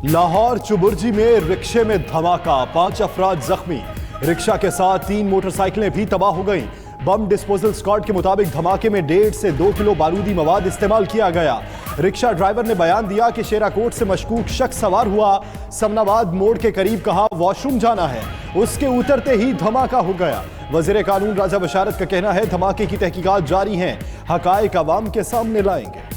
लाहौर चुबुर्जी में रिक्शे में धमाका, 5 अफराद जख्मी। रिक्शा के साथ 3 मोटरसाइकिलें भी तबाह हो गईं। बम डिस्पोजल स्क्वाड के मुताबिक धमाके में 1.5 से 2 किलो बारूदी मवाद इस्तेमाल किया गया। रिक्शा ड्राइवर ने बयान दिया कि शेराकोट से मशकूक शख्स सवार हुआ, समनाबाद मोड़ के करीब कहा वॉशरूम जाना है, उसके उतरते ही धमाका हो गया। वजीर कानून राजा बशारत का कहना है धमाके की तहकीकात जारी हैं, हकायक अवाम के सामने लाएंगे।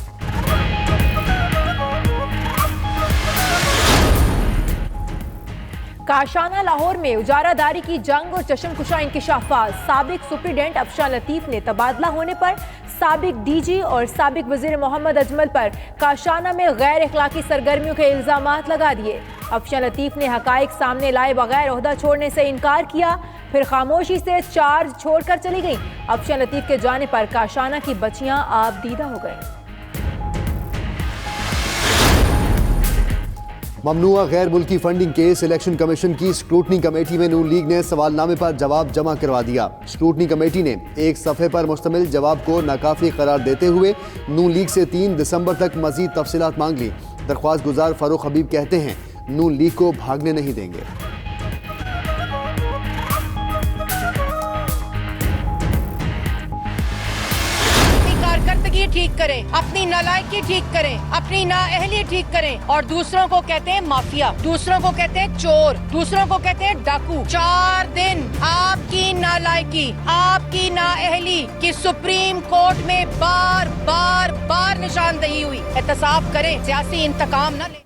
काशाना लाहौर में उजारादारी की जंग और चश्मकुशा इंकिशाफात। साबिक सुप्रीडेंट अफशान लतीफ ने तबादला होने पर साबिक डीजी और साबिक वजीर मोहम्मद अजमल पर काशाना में गैर अखलाकी सरगर्मियों के इल्जामात लगा दिए। अफशान लतीफ ने हकायक सामने लाए बगैर ओहदा छोड़ने से इनकार किया, फिर खामोशी से चार्ज छोड़कर चली गई। अफशान लतीफ के जाने पर काशाना की बच्चियां आबदीदा हो गई। ममनुआ गैर मुल्की फंडिंग केस इलेक्शन कमीशन की स्क्रूटनी कमेटी में नून लीग ने सवालनामे पर जवाब जमा करवा दिया। स्क्रूटनी कमेटी ने एक सफ़े पर मुश्तमिल जवाब को नाकाफी करार देते हुए नून लीग से 3 दिसंबर तक मजीद तफसीलात मांग ली। दरख्वास्त गुजार फारूक हबीब कहते हैं नून लीग को भागने नहीं देंगे। ठीक करें, अपनी नालायकी ठीक करें, अपनी नाअहली ठीक करें और दूसरों को कहते हैं माफिया, दूसरों को कहते हैं चोर, दूसरों को कहते हैं डाकू। 4 दिन आपकी नालायकी, आपकी नाअहली की सुप्रीम कोर्ट में बार बार बार निशानदेही हुई। एहतसाब करें, सियासी इंतकाम न लें।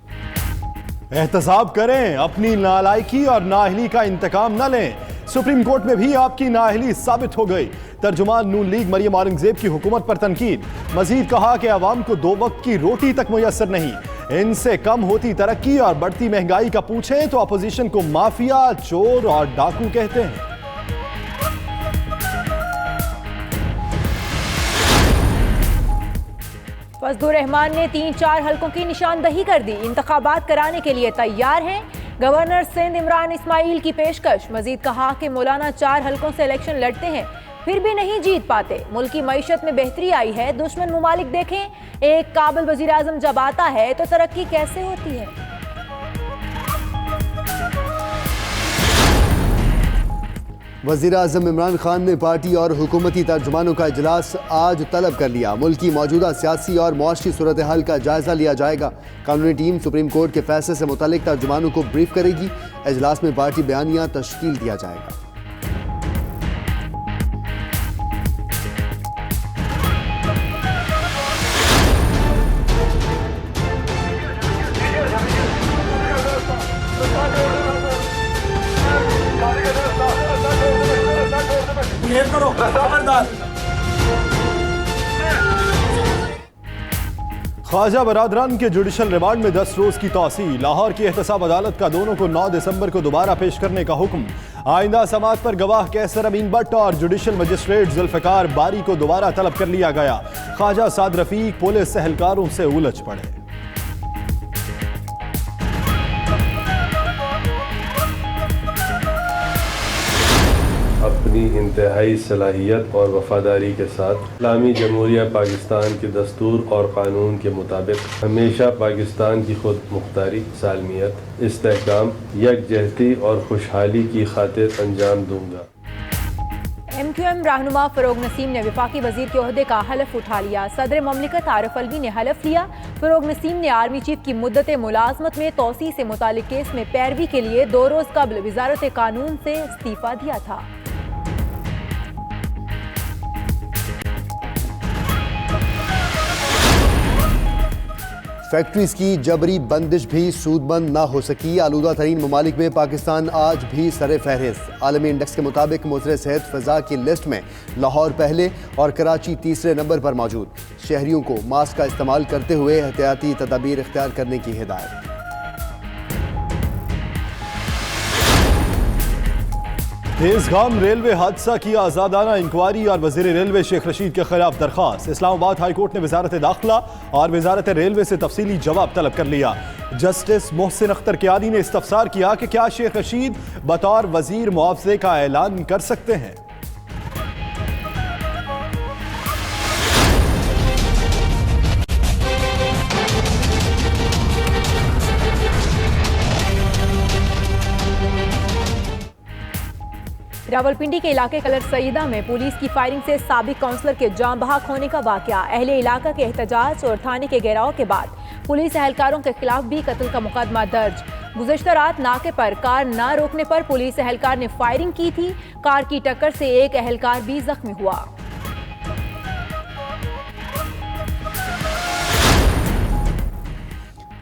एहतसाब करें, अपनी नालायकी और नाअहली का इंतकाम न लें। सुप्रीम कोर्ट में भी आपकी नाअहली साबित हो गई। तर्जुमान नून लीग मरियम औरंगजेब की हुकूमत पर तनकीद। मजीद कहा कि अवाम को 2 वक्त की रोटी तक मुयस्सर नहीं। इनसे कम होती तरक्की और बढ़ती महंगाई का पूछें तो अपोजिशन को माफिया, चोर और डाकू कहते हैं। फजलुर रहमान ने 3-4 हलकों की निशानदही कर दी। इंतखाबात कराने के लिए तैयार हैं। गवर्नर सिंध इमरान इस्माइल की पेशकश। मजीद कहा कि मौलाना 4 हलकों से इलेक्शन लड़ते हैं फिर भी नहीं जीत पाते। मुल्क की मईशत में बेहतरी आई है। दुश्मन मुमालिक देखें, एक काबिल वजीर आजम जब आता है तो तरक्की कैसे होती है। वज़ीर आज़म इमरान खान ने पार्टी और हुकूमती तर्जुमानों का इजलास आज तलब कर लिया। मुल्क की मौजूदा सियासी और मुआशी सूरत हाल का जायजा लिया जाएगा। कानूनी टीम सुप्रीम कोर्ट के फैसले से मुतालिक तर्जुमानों को ब्रीफ करेगी। इजलास में पार्टी बयानिया तश्कील दिया जाएगा। ख्वाजा बरादरान के जुडिशल रिमांड में 10 रोज की तौसी। लाहौर की एहतसाब अदालत का दोनों को 9 दिसंबर को दोबारा पेश करने का हुक्म। आइंदा समाअत पर गवाह कैसर अमीन भट्ट और जुडिशल मजिस्ट्रेट जुल्फिकार बारी को दोबारा तलब कर लिया गया। ख्वाजा साद रफीक पुलिस एहलकारों से उलझ पड़े। अपनी इंतहाई सलाहियत और वफादारी के साथ इस्लामी जमहूरिया पाकिस्तान के दस्तूर और कानून के मुताबिक हमेशा पाकिस्तान की खुद मुख्तारी, सालमियत, इस्तेहकाम, यकजहती और खुशहाली की खातिर अंजाम दूंगा। MQM रहनुमा फरोग नसीम ने वफाकी वजीर के ओहदे का हलफ उठा लिया। सदर ममलिकत आरिफ अलवी ने हलफ लिया। फरोग नसीम ने आर्मी चीफ की मुद्दत मुलाजमत में तोसी से मुतालिक केस में पैरवी के लिए 2 रोज कबल वजारत कानून से इस्तीफा दिया था। फैक्ट्रीज की जबरी बंदिश भी सूदबंद ना हो सकी। आलूदा तरीन ममालिक में पाकिस्तान आज भी सरे फहरिस्त। आलमी इंडेक्स के मुताबिक मुज़र सेहत फ़ज़ा की लिस्ट में लाहौर पहले और कराची तीसरे नंबर पर मौजूद। शहरियों को मास्क का इस्तेमाल करते हुए एहतियाती तदाबीर इख्तियार करने की हिदायत। तेजगाम रेलवे हादसा की आजादाना इंक्वायरी और वजीर रेलवे शेख रशीद के खिलाफ दरखास्त। इस्लामाबाद हाई कोर्ट ने वजारत दाखिला और वजारत रेलवे से तफसीली जवाब तलब कर लिया। जस्टिस मोहसिन अख्तर कियानी ने इस्तफसार किया कि क्या शेख रशीद बतौर वजीर मुआवजे का ऐलान कर सकते हैं। रावलपिंडी के इलाके कलर सईदा में पुलिस की फायरिंग से साबिक काउंसलर के जान बहक होने का वाकया। अहले इलाका के एहतजाज और थाने के घेराव के बाद पुलिस एहलकारों के खिलाफ भी कत्ल का मुकदमा दर्ज। गुज़श्ता रात नाके पर कार न रोकने पर पुलिस एहलकार ने फायरिंग की थी। कार की टक्कर से एक एहलकार भी जख्मी हुआ।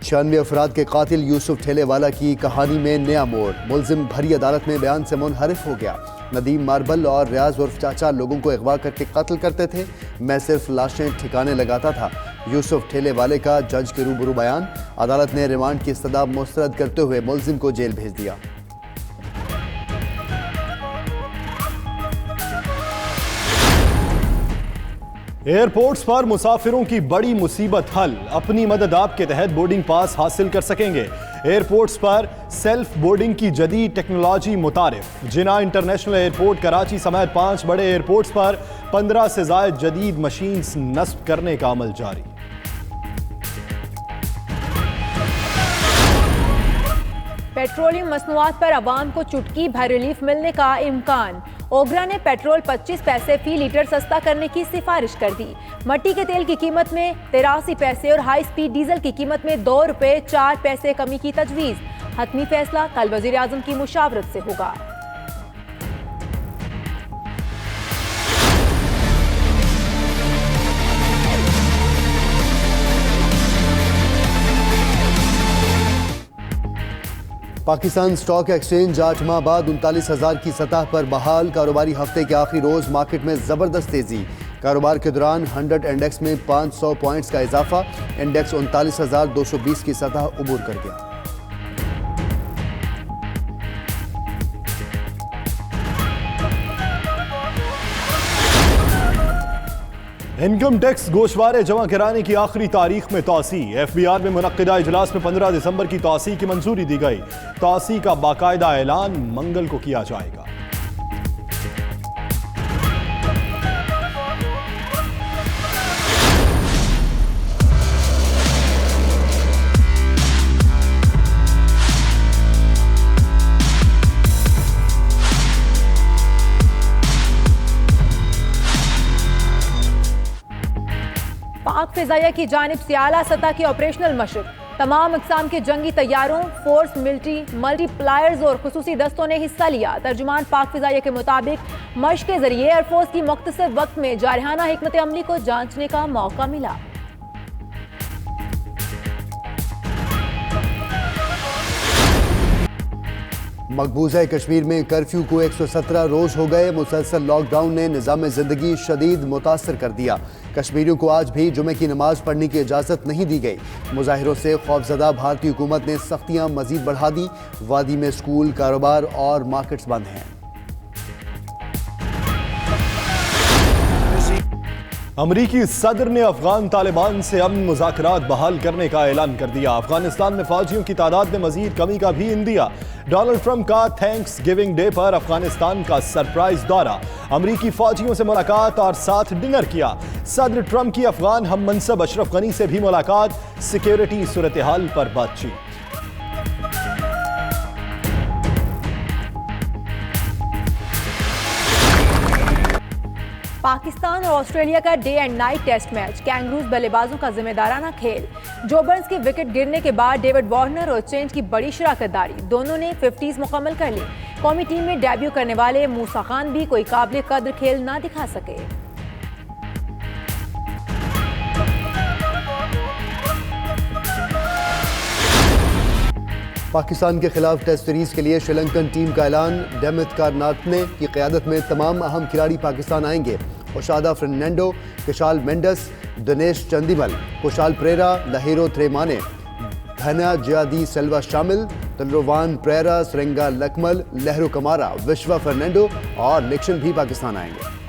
छियानवे अफराद के कातिल यूसुफ ठेलेवाला की कहानी में नया मोड़। मुलजिम भरी अदालत में बयान से मुनहरिफ हो गया। नदीम मार्बल और रियाज उर्फ चाचा लोगों को अगवा करके कत्ल करते थे, मैं सिर्फ लाशें ठिकाने लगाता था। यूसुफ ठेलेवाले का जज के रूबरू बयान। अदालत ने रिमांड की सदा मुस्तरद करते हुए मुलजिम को जेल भेज दिया। एयरपोर्ट्स पर मुसाफिरों की बड़ी मुसीबत हल। अपनी मदद आप के तहत बोर्डिंग पास हासिल कर सकेंगे। एयरपोर्ट्स पर सेल्फ बोर्डिंग की जदीद टेक्नोलॉजी मुतारिफ। जिना इंटरनेशनल एयरपोर्ट कराची समेत 5 बड़े एयरपोर्ट्स पर 15 से ज़ायद जदीद मशीन्स नस्ब करने का अमल जारी। पेट्रोलियम मसनूआत पर आवाम को चुटकी भर रिलीफ मिलने का इम्कान। ओगरा ने पेट्रोल 25 पैसे फी लीटर सस्ता करने की सिफारिश कर दी। मट्टी के तेल की कीमत में 83 पैसे और हाई स्पीड डीजल की कीमत में 2 रुपए 4 पैसे कमी की तजवीज़। हतमी फैसला कल वज़ीर आज़म की मुशावरत से होगा। पाकिस्तान स्टॉक एक्सचेंज 8 माह बाद 39,000 की सतह पर बहाल। कारोबारी हफ्ते के आखिरी रोज मार्केट में जबरदस्त तेजी। कारोबार के दौरान 100 इंडेक्स में 500 पॉइंट्स का इजाफा। इंडेक्स 39,220 की सतह उबूर कर गया। इनकम टैक्स गोशवारे जमा कराने की आखिरी तारीख में तौसी। FBR में मुनक्किदा इजलास में 15 दिसंबर की तौसी की मंजूरी दी गई। तौसी का बाकायदा ऐलान मंगल को किया जाएगा। पाक फिजाइया की जानिब से आला सतह की ऑपरेशनल मशक। तमाम अक़साम के जंगी तैयारों, फोर्स, मिलिट्री, मल्टीप्लायर्स और खुसूसी दस्तों ने हिस्सा लिया। तर्जुमान पाक फिजाइया के मुताबिक मशक के जरिए एयरफोर्स की मुख्तसर वक्त में जारहाना हिकमत अमली को जांचने का मौका मिला। मकबूजा कश्मीर में कर्फ्यू को 117 रोज हो गए। मुसलसल लॉकडाउन ने निज़ाम ज़िंदगी शदीद मुतासर कर दिया। कश्मीरियों को आज भी जुमे की नमाज पढ़ने की इजाज़त नहीं दी गई। मुजाहिरों से खौफजदा भारतीय हुकूमत ने सख्तियाँ मजीद बढ़ा दी। वादी में स्कूल, कारोबार और मार्केट्स बंद हैं। अमरीकी सदर ने अफगान तालिबान से अमन मुज़ाकरात बहाल करने का ऐलान कर दिया। अफगानिस्तान में फौजियों की तादाद में मजीद कमी का भी इंदिया। डोनाल्ड ट्रंप का थैंक्स गिविंग डे पर अफगानिस्तान का सरप्राइज दौरा। अमरीकी फौजियों से मुलाकात और साथ डिनर किया। सदर ट्रंप की अफगान हम मनसब अशरफ गनी से भी मुलाकात। सिक्योरिटी सूरत हाल पर बातचीत। पाकिस्तान और ऑस्ट्रेलिया का day and night test match. Kangaroos बल्लेबाजों का जिम्मेदाराना खेल। जो बर्न्स की विकेट गिरने के बाद डेविड वार्नर और चेंज की बड़ी शराकतदारी। दोनों ने 50s मुकम्मल कर ली। कौमी टीम में डेब्यू करने वाले मूसा खान भी कोई काबिल कद्र खेल ना दिखा सके। पाकिस्तान के खिलाफ टेस्ट सीरीज के लिए श्रीलंकन टीम का ऐलान। डेमिथ कारनाटने की क़यादत में तमाम अहम खिलाड़ी पाकिस्तान आएंगे। ओशादा फर्नांडो, कुशाल मेंडस, दिनेश चंदीमल, कुशाल परेरा, लहेरो थ्रेमाने, धना जियादी सेल्वा शामिल। तलरोवान परेरा, सरेंगा लकमल, लहरो कमारा, विश्वा फर्नांडो और निक्सन भी पाकिस्तान आएंगे।